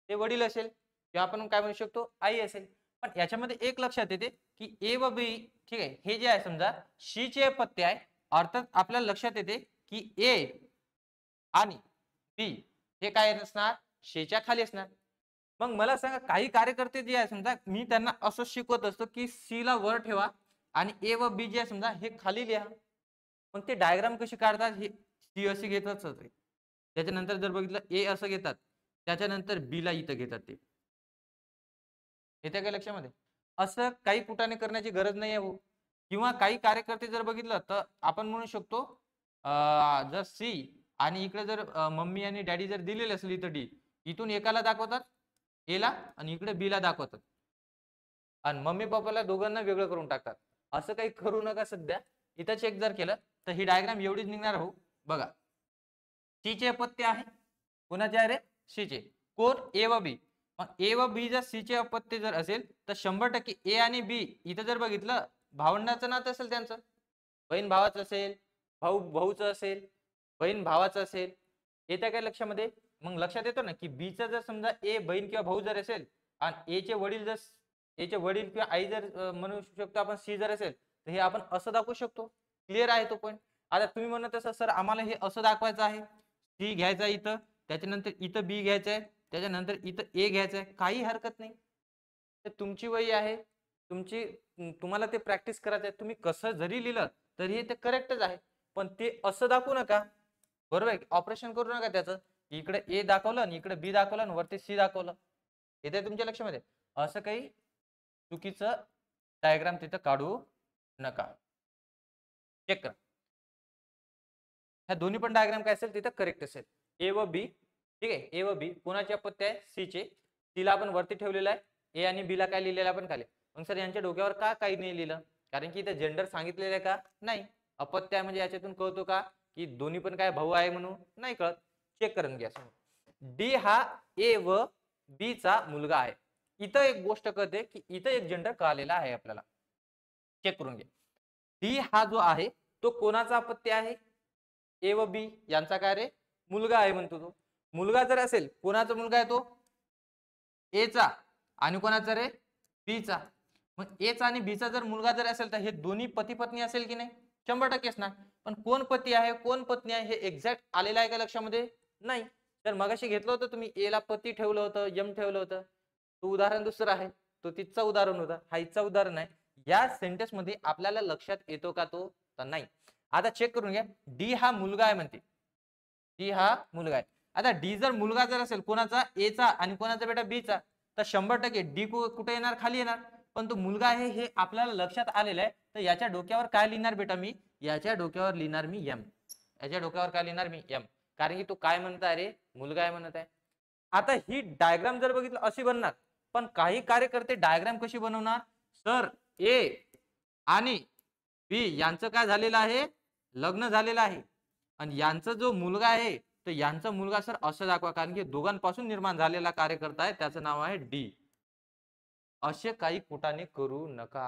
ते वडील असेल किंवा आपण काय म्हणू शकतो? आई असेल. पण याच्यामध्ये एक लक्षात येते की ए व बी, ठीक आहे, हे जे आहे समजा सी चे अपत्य आहे, अर्थात आपल्याला लक्षात येते की ए आणि बी हे काय असणार? शीच्या खाली असणार. मग मला सांगा, काही कार्यकर्ते जे आहे समजा मी त्यांना असं शिकवत असतो की सी ला वर ठेवा आणि ए व बी जे आहे समजा हे खाली लिहा. मग ते डायग्राम कशी काढतात? हे सी असे घेतात ते, त्याच्यानंतर जर बघितलं ए असं घेतात, त्याच्यानंतर बी ला इथं घेतात ते. येते काय लक्षामध्ये? असं काही कुटाने करण्याची गरज नाही आहे भाऊ. किंवा काही कार्यकर्ते जर बघितलं तर आपण म्हणू शकतो जर सी आणि इकडे जर मम्मी आणि डॅडी जर दिलेले असेल इथं डी, इथून एकाला दाखवतात ए ला आणि इकडे बी ला दाखवतात आणि मम्मी पप्पाला दोघांना वेगळं करून टाकतात. असं काही करू नका सध्या. इथं चेक जर केलं तर ही डायग्राम एवढीच निघणार भाऊ. बघा सी चे अपत्य आहे. कोणाचे आहे रे? सी चे. कोण? ए व बी. मग ए व बी जर सी चे अपत्य जर असेल तर 100% ए आणि बी इथं जर बघितलं भावंडाचं नातं असेल त्यांचं. बहीण भावाचं असेल, भाऊ भाऊचं असेल, बहीण भावाचं असेल. येत्या काय लक्षामध्ये? मग लक्षात येतो ना की बीचं जर समजा ए बहीण किंवा भाऊ जर असेल आणि एचे वडील जर एचे वडील किंवा आई जर म्हणू शकतो आपण सी जर असेल तर हे आपण असं दाखवू शकतो. क्लिअर आहे तो पॉईंट? आता तुम्ही म्हणत असाल सर आम्हाला हे असं दाखवायचं आहे, सी घ्यायचा इथं, त्याच्यानंतर इथं बी घ्यायचं आहे, त्याच्यानंतर इथं ए घ्यायचं आहे, काही हरकत नाही. तर तुमची वही आहे, तुमची तुम्हाला ते प्रॅक्टिस करायचं आहे. तुम्ही कसं जरी लिहिलं तरी ते करेक्टच आहे. पण ते असं दाखवू नका, बरोबर आहे? ऑपरेशन करू नका त्याचं. इकडे ए दाखवलं आणि इकडे बी दाखवलं आणि वरती सी दाखवलं. येते तुमच्या लक्षामध्ये? असं काही चुकीचं डायग्राम तिथं काढू नका. चेक करा. ह्या दोन्ही पण डायग्राम काय असेल तिथं करेक्ट असेल. ए व बी, ठीक आहे, ए व बी कोणाचे अपत्य आहे? सी चे. सी ला आपण वरती ठेवलेलं आहे, ए आणि बी ला काय लिहिलेलं आपण खाली. मग सर यांच्या डोक्यावर का काही नाही लिहिलं? कारण की इथे जेंडर सांगितलेलं आहे का? नाही. अपत्य आहे म्हणजे याच्यातून कळतो का की दोन्ही पण काय भाऊ आहे म्हणून? नाही कळत. चेक करून घ्या. डी हा ए व बी चा मुलगा आहे. इथं एक गोष्ट कळते की इथं एक जेंडर कळालेला आहे आपल्याला. चेक करून घ्या. डी हा जो आहे तो कोणाचा अपत्य आहे? ए व बी यांचा काय रे? मुलगा आहे म्हणतो तो. मुलगा जर असेल, कोणाचा मुलगा आहे तो? ए चा. आणि कोणाचा रे? बी चा. मग ए चा आणि बी चा जर मुलगा जर असेल तर हे दोन्ही पती पत्नी असेल की नाही? 100% ना. पण कोण पती आहे कोण पत्नी आहे हे एक्झॅक्ट आलेलं आहे का लक्षामध्ये? नाही. तर मगाशी घेतलं होतं तुम्ही, ए ला पती ठेवलं होतं, यम ठेवलं होतं. तो उदाहरण दुसरं आहे. तो तिचं उदाहरण होतं, हा हिचं उदाहरण आहे. या सेंटेन्स मध्ये आपल्याला लक्षात येतो का तो? तर नाही. आता चेक करून घ्या. डी हा मुलगा आहे म्हणते. डी हा मुलगा आहे. आता डी जर मुलगा जर असेल कोणाचा? ए चा आणि कोणाचा बेटा? बी चा. तर 100% डी कुठे येणार? खाली येणार. पण तो मुलगा आहे हे आपल्याला लक्षात आलेलं आहे. तर याच्या डोक्यावर काय लिहिणार बेटा मी? याच्या डोक्यावर लिहिणार मी एम. याच्या डोक्यावर काय लिहिणार मी? एम. कारण की तो काय म्हणत आहे रे? मुलगा आहे म्हणत आहे. आता ही डायग्राम जर बघितलं अशी बनणार. पण काही कार्यकर्ते डायग्राम कशी बनवणार? सर ए आणि बी यांचं काय झालेलं आहे? लग्न झालेलं आहे. आणि यांचा जो मुलगा आहे तर यांचा मुलगा सर असं दाखवा, कारण की दोघांपासून निर्माण झालेला कार्यकर्ता आहे, त्याचं नाव आहे डी. असे काही कुटाने करू नका.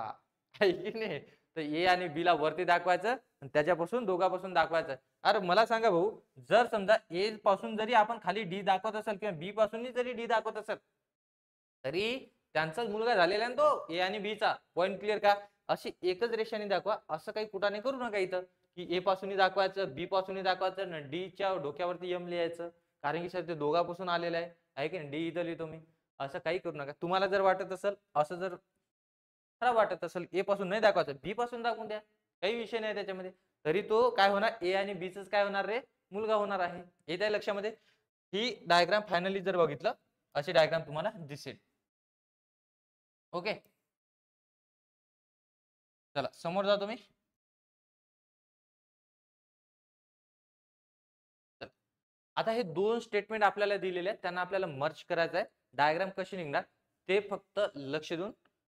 आहे की नाही? तर ए आणि बी ला वरती दाखवायचं आणि त्याच्यापासून दोघांपासून दाखवायचं. अरे मला सांगा भाऊ, जर समजा ए पासून जरी आपण खाली डी दाखवत असेल किंवा बी पासून जरी डी दाखवत असेल तरी त्यांचाच मुलगा झालेला आहे ना तो, ए आणि बी चा. पॉइंट क्लिअर का? अशी एकच रेषाने दाखवा. असं काही कुटाने करू नका इथं की ए पासून दाखवायचं, बी पासून दाखवायचं आणि डी च्या डोक्यावरती एम लिहायचं. कारण की सर ते दोघांपासून आलेलं आहे की नाही? डी इथं लिहितो मी. असं काही करू नका. तुम्हाला जर वाटत असेल, असं जर खराब वाटत असेल, ए पासून नाही दाखवायचं, बी पासून दाखवून द्या, काही विषय नाही त्याच्यामध्ये. तरी तो काय होणार? ए आणि बी च काय होणार रे? मुलगा होणार आहे. येत आहे लक्षामध्ये? ही डायग्राम फायनली जर बघितलं, अशी डायग्राम तुम्हाला दिसेल. ओके, चला समोर जा तुम्ही. आता हे दोन स्टेटमेंट आपल्याला दिलेले आहेत, त्यांना आपल्याला मर्ज करायचं आहे. डायग्राम कशी निघणार ते फक्त लक्ष देऊन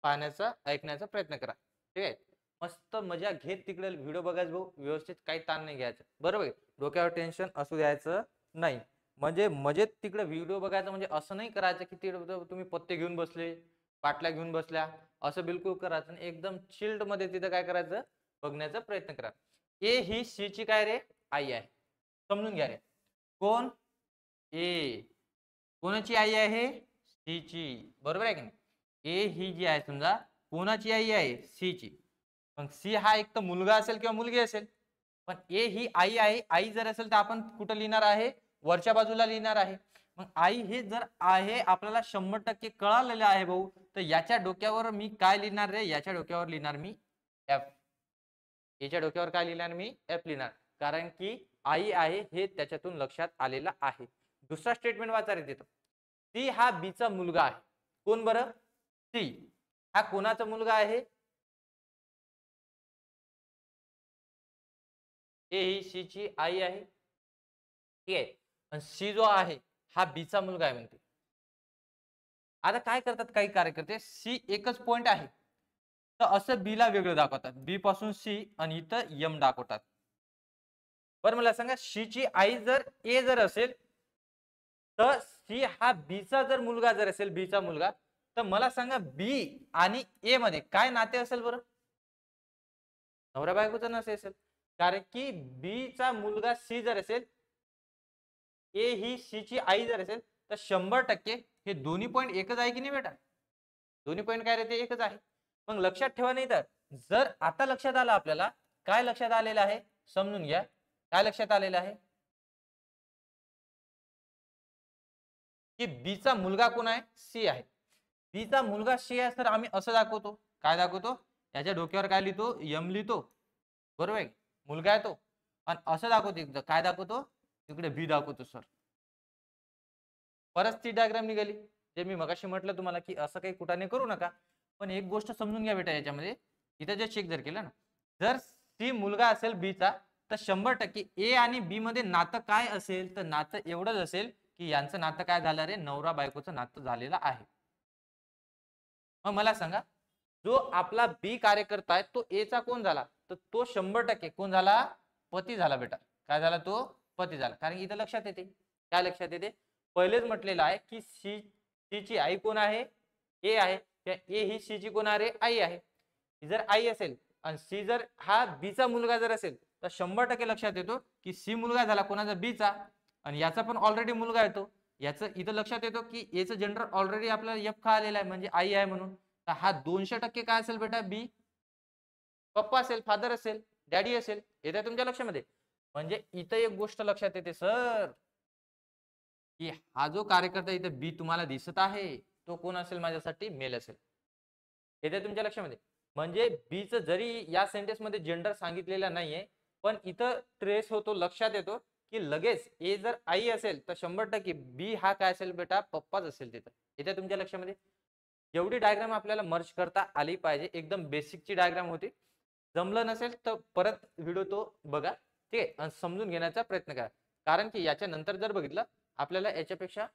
पाहण्याचा ऐकण्याचा प्रयत्न करा. ठीक आहे? मस्त मजा घेत तिकडे व्हिडिओ बघायचं भाऊ, व्यवस्थित काही ताण नाही घ्यायचं. बरोबर आहे? डोक्यावर टेन्शन असू द्यायचं नाही. म्हणजे मजेत तिकडे व्हिडिओ बघायचं, म्हणजे असं नाही करायचं की तिकडे तुम्ही पत्ते घेऊन बसले, पाटल्या घेऊन बसल्या, असं बिलकुल करायचं नाही. एकदम चिल्ड मध्ये तिथं काय करायचं? बघण्याचा प्रयत्न करा. ए ही सी ची काय रे? आई आहे. समजून घ्या रे. कोण? ए. कोणाची आई आहे? सी ची. बरोबर आहे की नाही? ए ही जी आहे समजा कोणाची आई आहे? सी ची. मग सी हा एक तर मुलगा असेल किंवा मुलगी असेल. पण ए ही आई आहे. आई जर असेल तर आपण कुठं लिहिणार आहे? वरच्या बाजूला लिहिणार आहे. मग आई हे जर आहे आपल्याला 100% कळालेलं आहे भाऊ, तर याच्या डोक्यावर मी काय लिहिणार रे? याच्या डोक्यावर लिहिणार मी एफ. याच्या डोक्यावर काय लिहिणार मी? एफ लिहिणार. कारण की आई आहे हे त्याच्यातून लक्षात आलेलं आहे. दुसरा स्टेटमेंट वाचा रे तिथं. सी हा बी चा मुलगा आहे. कोण बरं? सी हा कोणाचा मुलगा आहे? ए ही सी ची आई आहे. ठीक आहे? आणि सी जो आहे हा बी चा मुलगा आहे म्हणते. आता काय करतात काही कार्यकर्ते? सी एकच पॉइंट आहे तर असं बी ला वेगळं दाखवतात. बी पासून सी आणि इथं एम दाखवतात. बरं मला सांगा, सी ची आई जर ए जर असेल तर सी हा बी चा जर मुलगा जर असेल, बी चा मुलगा, तर मला सांगा बी आणि ए मध्ये काय नाते असेल बरं? नवरा बायकोचं नसे असेल. कारण की बी चा मुलगा सी जर असेल, ए ही सी ची आई जर असेल, तर 100% हे दोन्ही पॉइंट एकच आहे की नाही बेटा? दोन्ही पॉइंट काय राहते? एकच आहे. मग लक्षात ठेवा. नाही तर जर आता लक्षात आलं आपल्याला, काय लक्षात आलेलं आहे समजून घ्या. काय लक्षात आलेलं आहे? की बी चा मुलगा कोण आहे? सी आहे. बी चा मुलगा सी आहे सर, आम्ही असं दाखवतो. काय दाखवतो? याच्या डोक्यावर काय लिहितो? यम लिहितो. बरोबर आहे? मुलगा आहे तो. आणि असं दाखवतो. काय दाखवतो? तिकडे बी दाखवतो सर. परत ती डायग्राम निघाली. जे मी मगाशी म्हटलं तुम्हाला की असं काही कुठाने करू नका. पण एक गोष्ट समजून घ्या बेटा, याच्यामध्ये इथं जे चेक जर केलं ना, जर सी मुलगा असेल बी चा, तर 100% ए आणि बी मध्ये नातं काय असेल? तर नातं एवढंच असेल की यांचं नातं काय झालं रे? नवरा बायकोचं नातं झालेलं आहे. मग मला सांगा, जो आपला बी कार्यकर्ता आहे तो ए चा कोण झाला? तर तो 100% कोण झाला? पती झाला बेटा. काय झाला तो पती झाला. कारण इथं लक्षात येते, काय लक्षात येते, पहिलेच म्हटलेलं आहे की सी ची आई कोण आहे, ए आहे. त्या ए ही सी ची कोण आहे, आई आहे. जर आई असेल आणि सी जर हा बी चा मुलगा जर असेल तर 100% लक्षात येतो की सी मुलगा झाला कोणाचा, बी चा, आणि याचा पण ऑलरेडी मुलगा येतो. याचं इथं लक्षात येतो की एचं जेंडर ऑलरेडी आपल्याला एफ का आलेला आहे, म्हणजे आई आहे म्हणून. तर हा 200% काय असेल बेटा, बी. पप्पा असेल, फादर असेल, डॅडी असेल. येते तुमच्या लक्षामध्ये. म्हणजे इथं एक गोष्ट लक्षात येते सर, की हा जो कार्यकर्ता इथं बी तुम्हाला दिसत आहे तो कोण असेल, माझ्यासाठी मेल असेल. येते तुमच्या लक्षामध्ये. म्हणजे बीच जरी या सेंटेन्स मध्ये जेंडर सांगितलेला नाहीये, पण इथं ट्रेस होतो, लक्षात येतो की लगेच ए जर आई असेल तर 100% बी हा काय असेल बेटा, पप्पाच असेल तिथं. येते तुमच्या लक्षामध्ये. एवढी डायग्राम आपल्याला मर्ज करता आली पाहिजे. एकदम बेसिकची डायग्राम होती. जमलं नसेल तर परत व्हिडिओ तो बघा, ठीक आहे, आणि समजून घेण्याचा प्रयत्न करा. कारण की याच्या नंतर जर बघितलं आपल्याला याच्यापेक्षा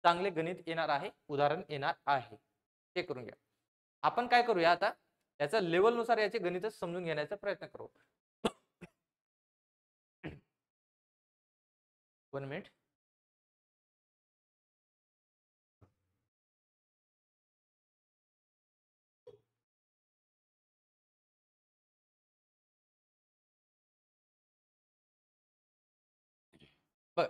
चांगले गणित येणार आहे, उदाहरण येणार आहे, ते करून घ्या. आपण काय करूया आता, याचा लेवल नुसार याचे गणित समजून घेण्याचा प्रयत्न करू. 1 मिनिट. बघ,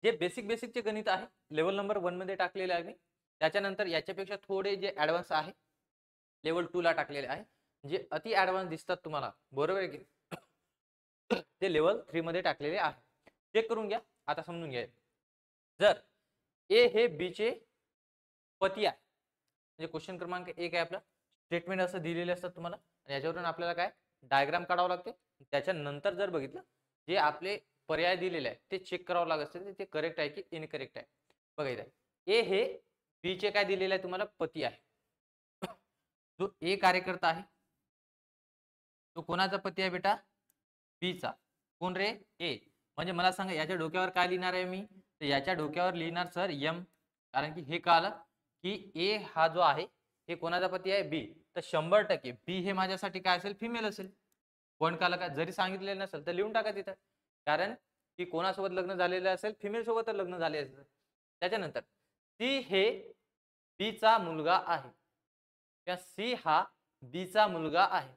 जे बेसिकचे गणित आहे लेवल नंबर 1 मध्ये टाकलेले आहे मी. त्याच्यानंतर याच्यापेक्षा थोडे जे ऍडव्हान्स आहे लेवल 2 ला टाकलेले आहे. जे अति ऍडव्हान्स दिसतात तुम्हाला, बरोबर आहे की, ते लेवल 3 मध्ये टाकलेले आहे. चेक करून घ्या. आता समजून घ्या. जर ए हे बी चे पती आहे, म्हणजे क्वेश्चन क्रमांक 1 आहे आपला, स्टेटमेंट असं दिलेले असतात तुम्हाला, आणि याच्यावरून आपल्याला काय डायग्राम काढावं लागते. त्याच्यानंतर जर बघितलं जे आपले पर्याय दिलेले आहे ते चेक करावं लागत असते, ते करेक्ट आहे की इनकरेक्ट आहे. बघा इथे ए हे बी चे काय दिलेले आहे तुम्हाला, पती आहे. जो ए कार्यकर्ता आहे तो कोणाचा पती आहे बेटा, बी चा. कोण रे, ए. म्हणजे मला सांगा याच्या डोक्यावर काय लिहिणार आहे मी, तर याच्या डोक्यावर लिहिणार सर एम. कारण की हे कळालं की ए हा जो आहे हे कोणाचा पती आहे, बी. तर 100% बी हे माझ्यासाठी काय असेल, फिमेल असेल. पण काला का जरी सांगितलेलं नसेल तर लिहून टाका तिथं. कारण की कोणासोबत लग्न झालेलं असेल, फिमेल सोबत लग्न झाले असेल. त्याच्यानंतर सी हे बी चा मुलगा आहे, किंवा सी हा बी चा मुलगा आहे.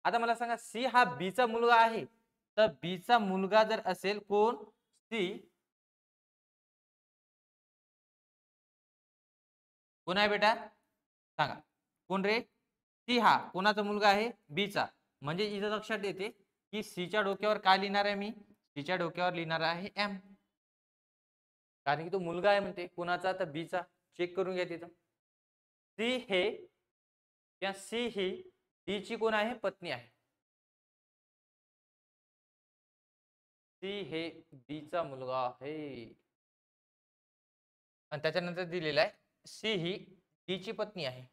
आता मला सांगा सी हा बी चा मुलगा आहे, तर बी चा मुलगा जर असेल कोण, सी, कोण आहे बेटा, सांगा कोण रे, सी हा कोणाचा मुलगा आहे, बी चा. म्हणजे इथं लक्षात येते की सी च्या डोक्यावर काय लिहिणार आहे मी, सी च्या डोक्यावर लिहिणार आहे एम. कारण की तो मुलगा आहे म्हणते कोणाचा, तर बी चा. चेक करून घ्या तिथं. सी हे किंवा सी ही डी ची कोण आहे, पत्नी आहे. सी हे बी चा मुलगा आहे, आणि त्याच्यानंतर दिलेला आहे सी ही डी ची पत्नी आहे.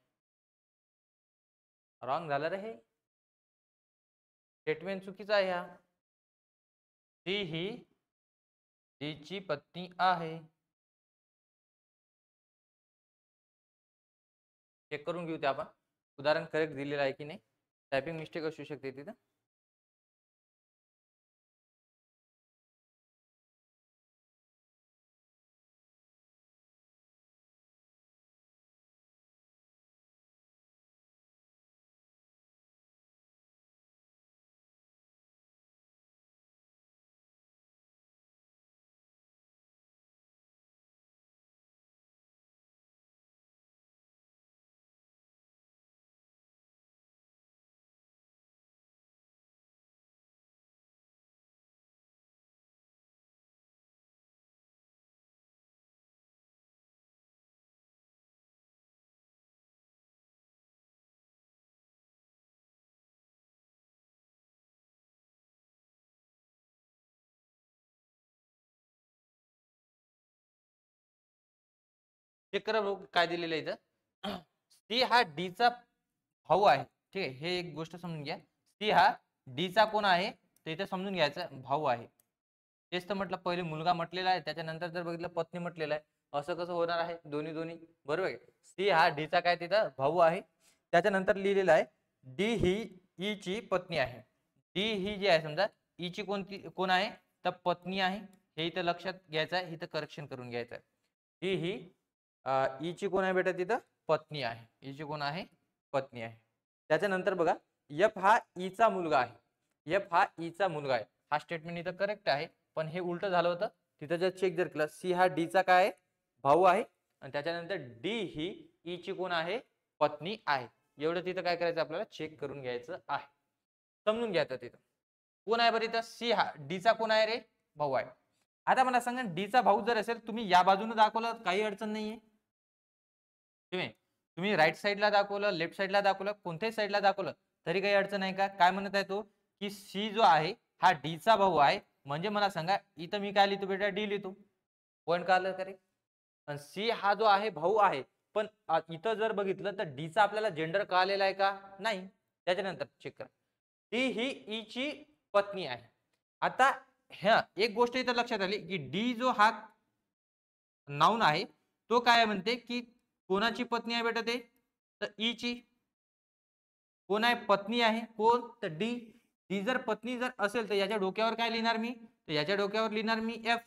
रॉंग झालं रे हे, स्टेटमेंट चुकीचा आहे हा. सी ही डी ची पत्नी आहे. चेक करून घेऊ ते आपण, उदाहरण करेक्ट दिलेलं आहे की नाही. टायपिंग मिस्टेक असू शकते तिथं. चेक करा भाऊ काय दिलेलं आहे इथं. सी हा डी चा भाऊ आहे, ठीक आहे, हे एक गोष्ट समजून घ्या. सी हा डी चा कोण आहे, ते इथे समजून घ्यायचं, भाऊ आहे. तेच तर म्हटलं, पहिले मुलगा म्हटलेला आहे, त्याच्यानंतर जर बघितलं पत्नी म्हटलेलं आहे. असं कसं होणार आहे, दोन्ही दोन्ही, बरोबर आहे. सी हा डी चा काय तिथं भाऊ आहे. त्याच्यानंतर लिहिलेलं आहे डी ही ई ची पत्नी आहे. डी ही जी आहे समजा ईची कोण आहे तर पत्नी आहे, हे इथं लक्षात घ्यायचं आहे, इथं करेक्शन करून घ्यायचं आहे. ही ईची कोण आहे बेटा तिथं पत्नी आहे, ईची कोण आहे पत्नी आहे. त्याच्यानंतर बघा एफ हा ईचा मुलगा आहे, एफ हा ईचा मुलगा आहे, हा स्टेटमेंट इथं करेक्ट आहे, पण हे उलट झालं होतं. तिथं जर चेक जर केलं सी हा डीचा काय आहे भाऊ आहे आणि त्याच्यानंतर डी ही ईची कोण आहे पत्नी आहे. एवढं तिथं काय करायचं आपल्याला चेक करून घ्यायचं आहे, समजून घ्यायचं. तिथं कोण आहे बरं इथं सी हा डीचा कोण आहे रे भाऊ आहे. आता मला सांगा डीचा भाऊ जर असेल तुम्ही या बाजूने दाखवलं काही अडचण नाहीये, तुम्ही राईट साईडला दाखवलं लेफ्ट साईडला दाखवलं कोणत्याही साईडला दाखवलं तरी काही अडचण नाही का. काय म्हणत आहे तो की सी जो आहे हा डीचा भाऊ आहे, म्हणजे मला सांगा इथं मी काय लिहितो बेटा डी लिहितो, पॉईंट का आलं का रे. सी हा जो आहे भाऊ आहे, पण इथं जर बघितलं तर डीचा आपल्याला जेंडर कळालेला आहे का नाही. त्याच्यानंतर चेक करा डी ही ईची पत्नी आहे. आता ह्या एक गोष्ट इथं लक्षात आली की डी जो हा नाऊन आहे तो काय म्हणते की कोणाची पत्नी आहे बेटा ते तर ईची कोण आहे पत्नी आहे कोण तर डी. डी जर पत्नी जर असेल तर याच्या डोक्यावर काय लिहिणार मी तर याच्या डोक्यावर लिहिणार मी एफ.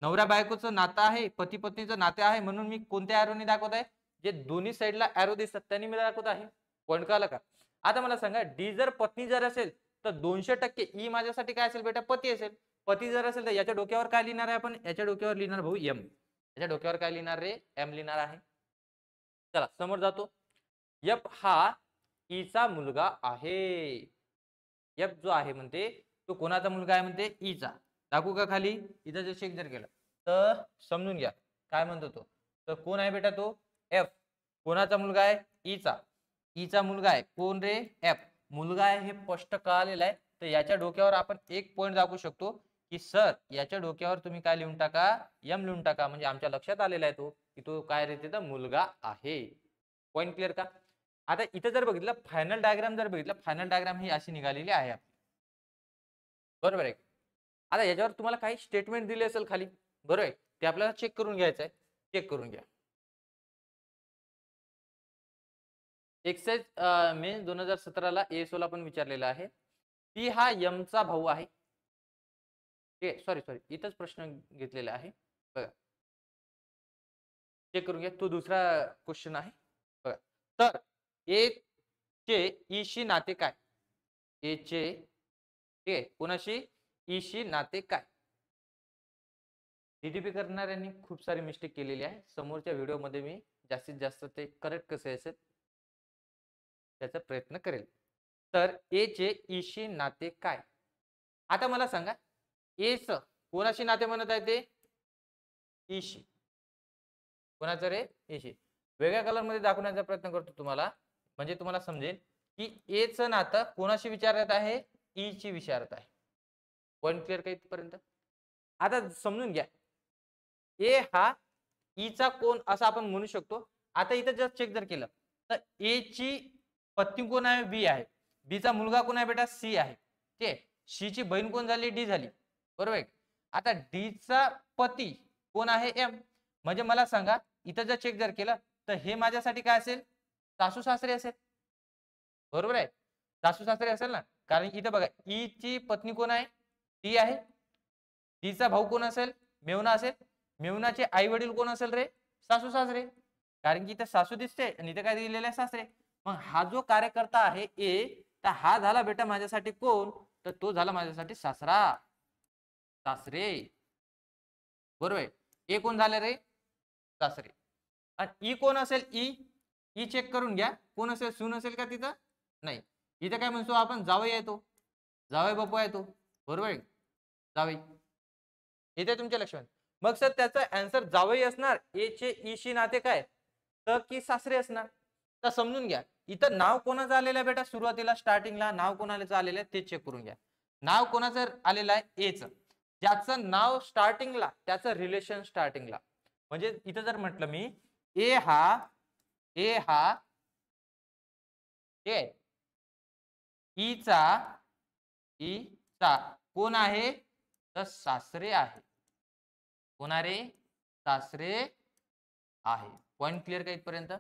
नवरा बायकोचं नातं आहे, पती पत्नीचं नातं आहे, म्हणून मी कोणत्या एरोने दाखवत आहे जे दोन्ही साईडला एरो दिसतात त्यांनी मी दाखवत आहे. पॉईंट कळाला का. आता मला सांगा डी जर पत्नी जर असेल तर 200% ई माझ्यासाठी काय असेल बेटा पती असेल. पती जर असेल तर याच्या डोक्यावर काय लिहिणार आहे आपण याच्या डोक्यावर लिहिणार भाऊ एम. याच्या डोक्यावर काय लिहिणार रे एम लिहिणार आहे. चला समोर जातो. एफ हा ईचा मुलगा आहे. एफ जो आहे म्हणते तो कोणाचा मुलगा आहे म्हणते ईचा. दाखवू का खाली इथं जर चेक जर केलं तर समजून घ्या काय म्हणतो तो तर कोण आहे बेटा तो एफ. कोणाचा मुलगा आहे ईचा. ईचा मुलगा आहे कोण रे एफ. मुलगा आहे हे स्पष्ट कळालेलं आहे, तर याच्या डोक्यावर आपण एक पॉईंट दाखवू शकतो की सर याच्या डोक्यावर तुम्ही काय लिहून टाका एम लिहून टाका, म्हणजे आमच्या लक्षात आलेला आहे तो की तो काय रे तिथं मुलगा आहे. पॉईंट क्लिअर का. आता इथं जर बघितलं फायनल डायग्राम जर बघितलं फायनल डायग्राम ही अशी निघालेली आहे बरोबर आहे. आता याच्यावर तुम्हाला काही स्टेटमेंट दिले असेल खाली बरोबर आहे, ते आपल्याला चेक करून घ्यायचं आहे. चेक करून घ्या. एक्साइज मे 2017 ला एएसओ ला पण विचारलेला आहे. टी हा एमचा भाऊ आहे. सॉरी इथंच प्रश्न घेतलेला आहे बघा चेक करून घ्या. तो दुसरा क्वेश्चन आहे बघा. तर ए चे ईशी नाते काय. ए चे ठीक आहे कोणाशी ईशी नाते काय. डीटीपी करणाऱ्यांनी खूप सारी मिस्टेक केलेली आहे. समोरच्या व्हिडिओमध्ये मी जास्तीत जास्त ते करेक्ट कसे असेल त्याचा प्रयत्न करेल. तर ए चे ईशी नाते काय. आता मला सांगा एच कोणाशी नाते म्हणत आहे ते ईशी. कोणाचं रे ईशी. वेगळ्या कलर मध्ये दाखवण्याचा प्रयत्न करतो तुम्हाला म्हणजे तुम्हाला समजेल की एच नातं कोणाशी विचारत आहे ईची विचारत आहे. पॉईंट क्लिअर का इथपर्यंत. आता समजून घ्या ए हा ईचा कोण असं आपण म्हणू शकतो. आता इथं जर चेक जर केलं तर ए ची पत्नी कोण आहे बी आहे, बी चा मुलगा कोण आहे बेटा सी आहे, ठीक आहे. सी ची बहीण कोण झाली डी झाली बरोबर आहे. आता डी चा पती कोण आहे एम, म्हणजे मला सांगा इथं जर चेक जर केलं तर हे माझ्यासाठी काय असेल सासू सासरे असेल बरोबर आहे. सासू सासरे असेल ना, कारण इथं बघा ई ची पत्नी कोण आहे टी आहे. टीचा भाऊ कोण असेल मेवना असेल. मेवनाचे आई वडील कोण असेल रे सासू सासरे, कारण की इथं सासू दिसते आणि इथं काय दिलेलं आहे सासरे. मग हा जो कार्यकर्ता आहे ए तर हा झाला बेटा माझ्यासाठी कोण तर तो झाला माझ्यासाठी सासरा सासरे बरोबर आहे. ए कोण झाले रे सासरे. आणि ई कोण असेल ई चेक करून घ्या कोण असेल सून असेल का तिथं नाही. इथं काय म्हणतो आपण जावई आहे तो जावई बापू आहे तो बरोबर आहे जावई. इथे तुमच्या लक्षात मग सर त्याचा आन्सर जावई असणार ए चे ईशी नाते काय तर की सासरे असणार. तर समजून घ्या इथं नाव कोणाचं आलेलं आहे बेटा सुरुवातीला स्टार्टिंगला नाव कोणाचं आलेलं आहे ते चेक करून घ्या. नाव कोणाचं आलेलं आहे एच. ज्याचं नाव स्टार्टिंगला त्याचं रिलेशन स्टार्टिंगला, म्हणजे इथं जर म्हटलं मी ए हा ए ईचा कोण आहे तर सासरे आहे. कोण आहे सासरे आहे. पॉइंट क्लिअर का इथपर्यंत.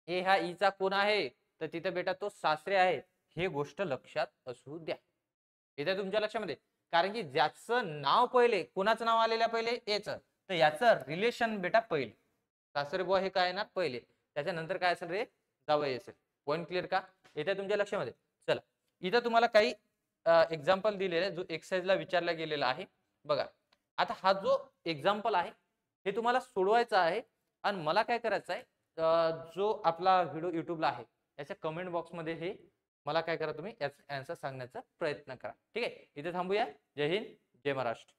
ए हा ईचा कोण आहे तर तिथे बेटा तो सासरे आहे हे गोष्ट लक्षात असू द्या. इथे तुमच्या लक्षामध्ये, कारण की ज्याचं नाव पहिले, कोणाचं नाव आलेलं आहे पहिले, याचं, तर याचं रिलेशन बेटा पहिले, सासरे बुवा हे काय येणार पहिले, त्याच्यानंतर काय असेल रे, जावई असेल. पॉईंट क्लिअर का? इथे तुमच्या लक्षामध्ये. चला, इथं तुम्हाला काही एक्झाम्पल दिलेले आहे, जो एक्सरसाइजला विचारला गेलेला आहे. बघा, आता हा जो एक्झाम्पल आहे हे तुम्हाला सोडवायचा आहे आणि मला काय करायचं आहे, जो आपला व्हिडिओ युट्यूबला आहे याच्या कमेंट बॉक्समध्ये हे मला काय करा, तुम्ही याचा आन्सर सांगण्याचा प्रयत्न करा. ठीक आहे, इथे थांबूया. जय हिंद, जय महाराष्ट्र.